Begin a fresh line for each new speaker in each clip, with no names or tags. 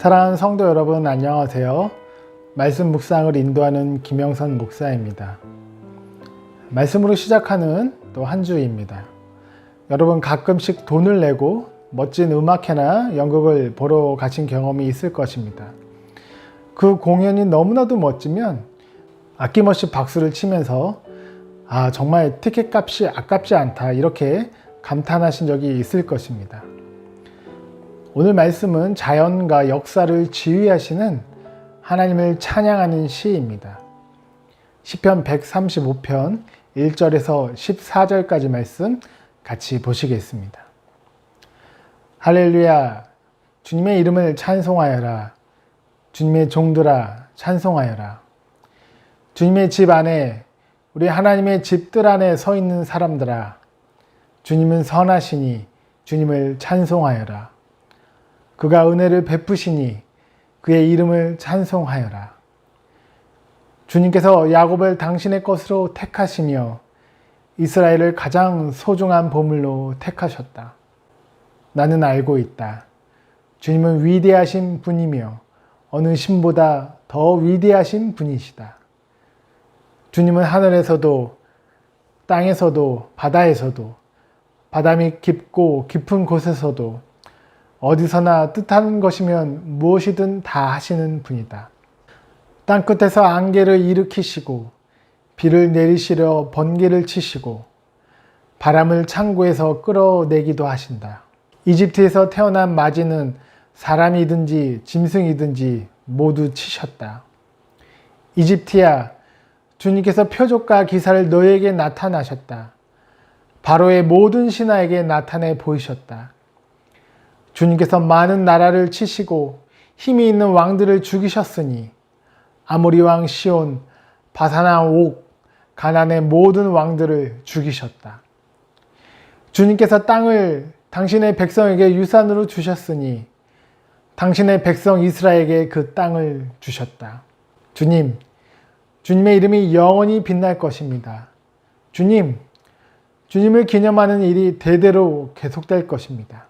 사랑하는 성도 여러분, 안녕하세요. 말씀 묵상을 인도하는 김영선 목사입니다. 말씀으로 시작하는 또 한 주입니다. 여러분 가끔씩 돈을 내고 멋진 음악회나 연극을 보러 가신 경험이 있을 것입니다. 그 공연이 너무나도 멋지면 아낌없이 박수를 치면서 정말 티켓 값이 아깝지 않다 이렇게 감탄하신 적이 있을 것입니다. 오늘 말씀은 자연과 역사를 지휘하시는 하나님을 찬양하는 시입니다. 시편 135편 1절에서 14절까지 말씀 같이 보시겠습니다. 할렐루야, 주님의 이름을 찬송하여라. 주님의 종들아 찬송하여라. 주님의 집 안에, 우리 하나님의 집들 안에 서 있는 사람들아, 주님은 선하시니 주님을 찬송하여라. 그가 은혜를 베푸시니 그의 이름을 찬송하여라. 주님께서 야곱을 당신의 것으로 택하시며 이스라엘을 가장 소중한 보물로 택하셨다. 나는 알고 있다. 주님은 위대하신 분이며 어느 신보다 더 위대하신 분이시다. 주님은 하늘에서도 땅에서도 바다에서도 바람이 깊고 깊은 곳에서도 어디서나 뜻하는 것이면 무엇이든 다 하시는 분이다. 땅끝에서 안개를 일으키시고 비를 내리시려 번개를 치시고 바람을 창고에서 끌어내기도 하신다. 이집트에서 태어난 마지는 사람이든지 짐승이든지 모두 치셨다. 이집트야, 주님께서 표적과 기사를 너에게 나타나셨다. 바로의 모든 신하에게 나타내 보이셨다. 주님께서 많은 나라를 치시고 힘이 있는 왕들을 죽이셨으니 아모리 왕 시온, 바사나 옥, 가나안의 모든 왕들을 죽이셨다. 주님께서 땅을 당신의 백성에게 유산으로 주셨으니 당신의 백성 이스라엘에게 그 땅을 주셨다. 주님의 이름이 영원히 빛날 것입니다. 주님을 기념하는 일이 대대로 계속될 것입니다.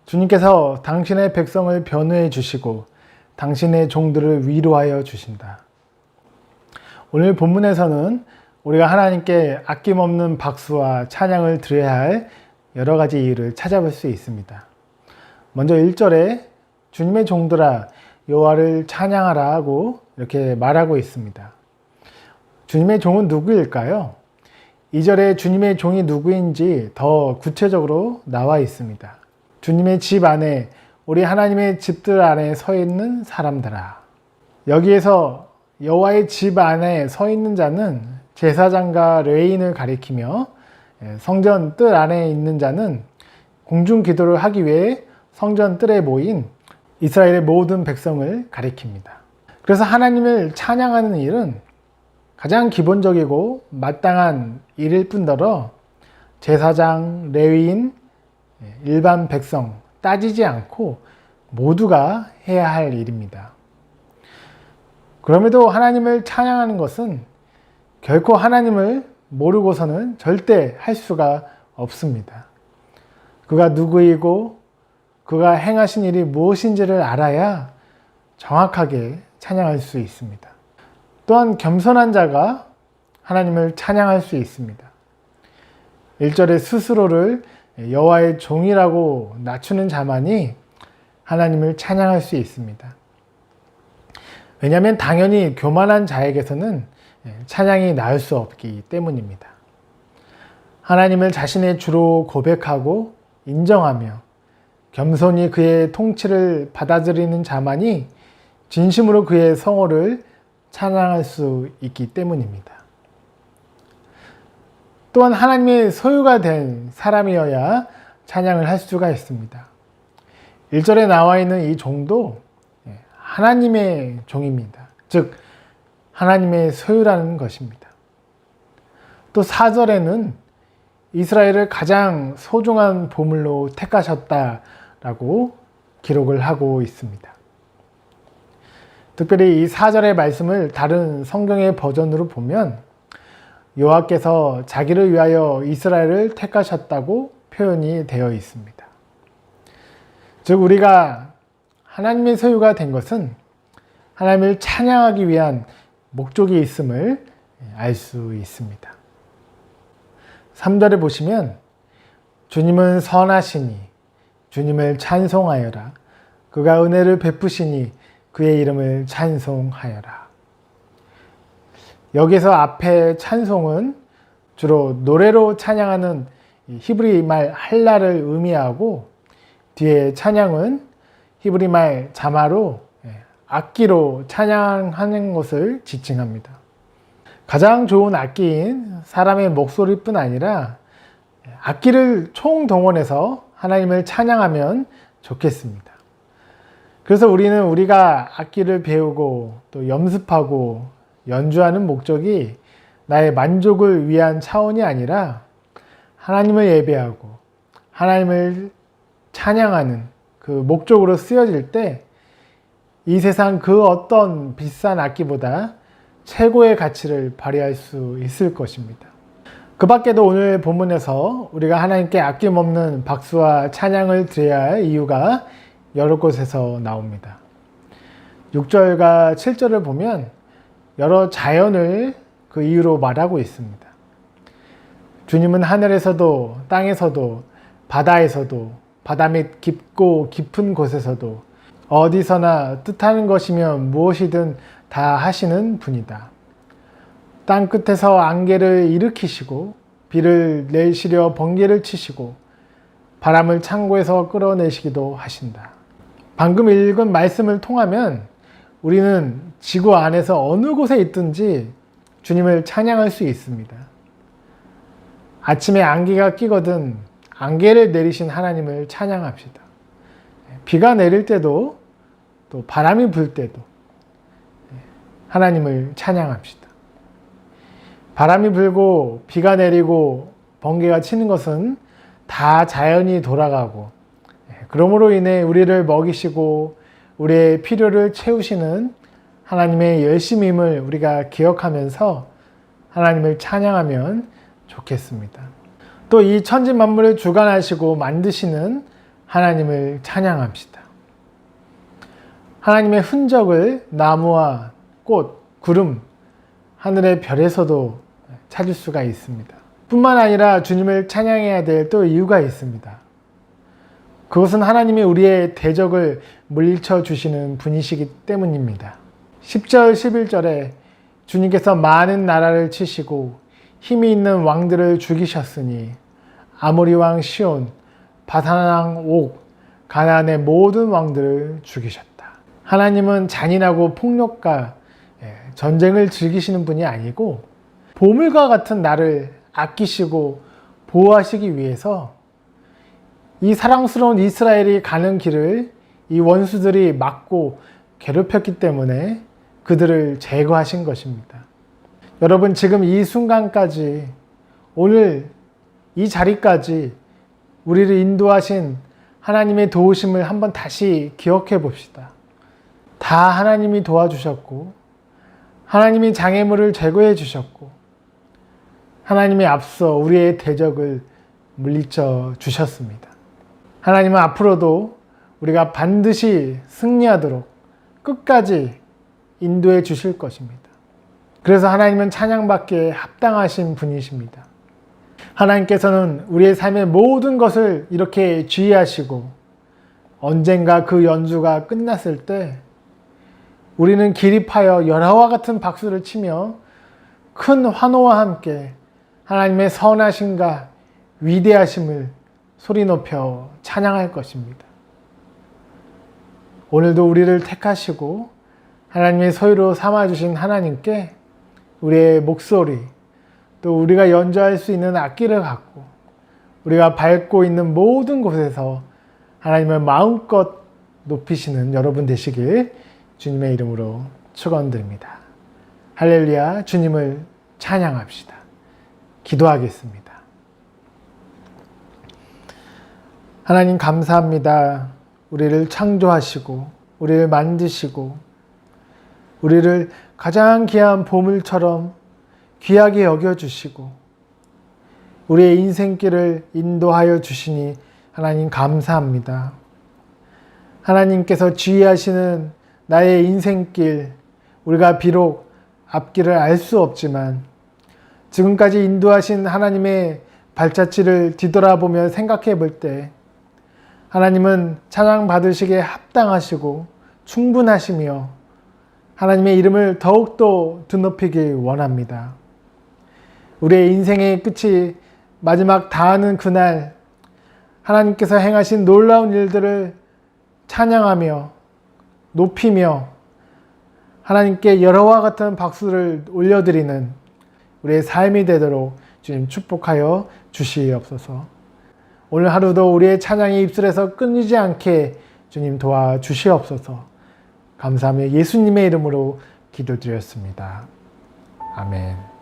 주님께서 당신의 백성을 변호해 주시고 당신의 종들을 위로하여 주신다. 오늘 본문에서는 우리가 하나님께 아낌없는 박수와 찬양을 드려야 할 여러 가지 이유를 찾아볼 수 있습니다. 먼저 1절에 주님의 종들아 여호와를 찬양하라 하고 이렇게 말하고 있습니다. 주님의 종은 누구일까요? 2절에 주님의 종이 누구인지 더 구체적으로 나와 있습니다. 주님의 집 안에, 우리 하나님의 집들 안에 서 있는 사람들아. 여기에서 여호와의 집 안에 서 있는 자는 제사장과 레위인을 가리키며 성전 뜰 안에 있는 자는 공중 기도를 하기 위해 성전 뜰에 모인 이스라엘의 모든 백성을 가리킵니다. 그래서 하나님을 찬양하는 일은 가장 기본적이고 마땅한 일일 뿐더러 제사장, 레위인, 일반 백성 따지지 않고 모두가 해야 할 일입니다. 그럼에도 하나님을 찬양하는 것은 결코 하나님을 모르고서는 절대 할 수가 없습니다. 그가 누구이고 그가 행하신 일이 무엇인지를 알아야 정확하게 찬양할 수 있습니다. 또한 겸손한 자가 하나님을 찬양할 수 있습니다. 1절에 스스로를 여호와의 종이라고 낮추는 자만이 하나님을 찬양할 수 있습니다. 왜냐하면 당연히 교만한 자에게서는 찬양이 나올 수 없기 때문입니다. 하나님을 자신의 주로 고백하고 인정하며 겸손히 그의 통치를 받아들이는 자만이 진심으로 그의 성호를 찬양할 수 있기 때문입니다. 또한 하나님의 소유가 된 사람이어야 찬양을 할 수가 있습니다. 1절에 나와 있는 이 종도 하나님의 종입니다. 즉 하나님의 소유라는 것입니다. 또 4절에는 이스라엘을 가장 소중한 보물로 택하셨다라고 기록을 하고 있습니다. 특별히 이 4절의 말씀을 다른 성경의 버전으로 보면 여호와께서 자기를 위하여 이스라엘을 택하셨다고 표현이 되어 있습니다. 즉 우리가 하나님의 소유가 된 것은 하나님을 찬양하기 위한 목적이 있음을 알 수 있습니다. 3절에 보시면 주님은 선하시니 주님을 찬송하여라. 그가 은혜를 베푸시니 그의 이름을 찬송하여라. 여기서 앞에 찬송은 주로 노래로 찬양하는 히브리 말 할라를 의미하고, 뒤에 찬양은 히브리 말 자마로 악기로 찬양하는 것을 지칭합니다. 가장 좋은 악기인 사람의 목소리뿐 아니라 악기를 총동원해서 하나님을 찬양하면 좋겠습니다. 그래서 우리가 악기를 배우고 또 연습하고 연주하는 목적이 나의 만족을 위한 차원이 아니라 하나님을 예배하고 하나님을 찬양하는 그 목적으로 쓰여질 때 이 세상 그 어떤 비싼 악기보다 최고의 가치를 발휘할 수 있을 것입니다. 그 밖에도 오늘 본문에서 우리가 하나님께 아낌없는 박수와 찬양을 드려야 할 이유가 여러 곳에서 나옵니다. 6절과 7절을 보면 여러 자연을 그 이유로 말하고 있습니다. 주님은 하늘에서도 땅에서도 바다에서도 바다 밑 깊고 깊은 곳에서도 어디서나 뜻하는 것이면 무엇이든 다 하시는 분이다. 땅 끝에서 안개를 일으키시고 비를 내시려 번개를 치시고 바람을 창고에서 끌어내시기도 하신다. 방금 읽은 말씀을 통하면 우리는 지구 안에서 어느 곳에 있든지 주님을 찬양할 수 있습니다. 아침에 안개가 끼거든 안개를 내리신 하나님을 찬양합시다. 비가 내릴 때도 또 바람이 불 때도 하나님을 찬양합시다. 바람이 불고 비가 내리고 번개가 치는 것은 다 자연이 돌아가고, 그러므로 인해 우리를 먹이시고 우리의 필요를 채우시는 하나님의 열심임을 우리가 기억하면서 하나님을 찬양하면 좋겠습니다. 또 이 천지 만물을 주관하시고 만드시는 하나님을 찬양합시다. 하나님의 흔적을 나무와 꽃, 구름, 하늘의 별에서도 찾을 수가 있습니다. 뿐만 아니라 주님을 찬양해야 될 또 이유가 있습니다. 그것은 하나님이 우리의 대적을 물리쳐 주시는 분이시기 때문입니다. 10절, 11절에 주님께서 많은 나라를 치시고 힘이 있는 왕들을 죽이셨으니 아모리 왕 시온, 바산 왕 옥, 가나안의 모든 왕들을 죽이셨다. 하나님은 잔인하고 폭력과 전쟁을 즐기시는 분이 아니고 보물과 같은 나를 아끼시고 보호하시기 위해서 이 사랑스러운 이스라엘이 가는 길을 이 원수들이 막고 괴롭혔기 때문에 그들을 제거하신 것입니다. 여러분, 지금 이 순간까지, 오늘 이 자리까지 우리를 인도하신 하나님의 도우심을 한번 다시 기억해 봅시다. 다 하나님이 도와주셨고, 하나님이 장애물을 제거해 주셨고, 하나님이 앞서 우리의 대적을 물리쳐 주셨습니다. 하나님은 앞으로도 우리가 반드시 승리하도록 끝까지 인도해 주실 것입니다. 그래서 하나님은 찬양받기에 합당하신 분이십니다. 하나님께서는 우리의 삶의 모든 것을 이렇게 주의하시고 언젠가 그 연주가 끝났을 때 우리는 기립하여 열화와 같은 박수를 치며 큰 환호와 함께 하나님의 선하심과 위대하심을 소리 높여 찬양할 것입니다. 오늘도 우리를 택하시고 하나님의 소유로 삼아주신 하나님께 우리의 목소리, 또 우리가 연주할 수 있는 악기를 갖고 우리가 밟고 있는 모든 곳에서 하나님을 마음껏 높이시는 여러분 되시길 주님의 이름으로 축원드립니다. 할렐루야. 주님을 찬양합시다. 기도하겠습니다. 하나님 감사합니다. 우리를 창조하시고 우리를 만드시고 우리를 가장 귀한 보물처럼 귀하게 여겨주시고 우리의 인생길을 인도하여 주시니 하나님 감사합니다. 하나님께서 지휘하시는 나의 인생길, 우리가 비록 앞길을 알 수 없지만 지금까지 인도하신 하나님의 발자취를 뒤돌아보며 생각해 볼 때 하나님은 찬양 받으시기에 합당하시고 충분하시며 하나님의 이름을 더욱더 드높이길 원합니다. 우리의 인생의 끝이 마지막 다하는 그날 하나님께서 행하신 놀라운 일들을 찬양하며 높이며 하나님께 여러와 같은 박수를 올려드리는 우리의 삶이 되도록 주님 축복하여 주시옵소서. 오늘 하루도 우리의 찬양이 입술에서 끊이지 않게 주님 도와주시옵소서. 감사하며 예수님의 이름으로 기도드렸습니다. 아멘.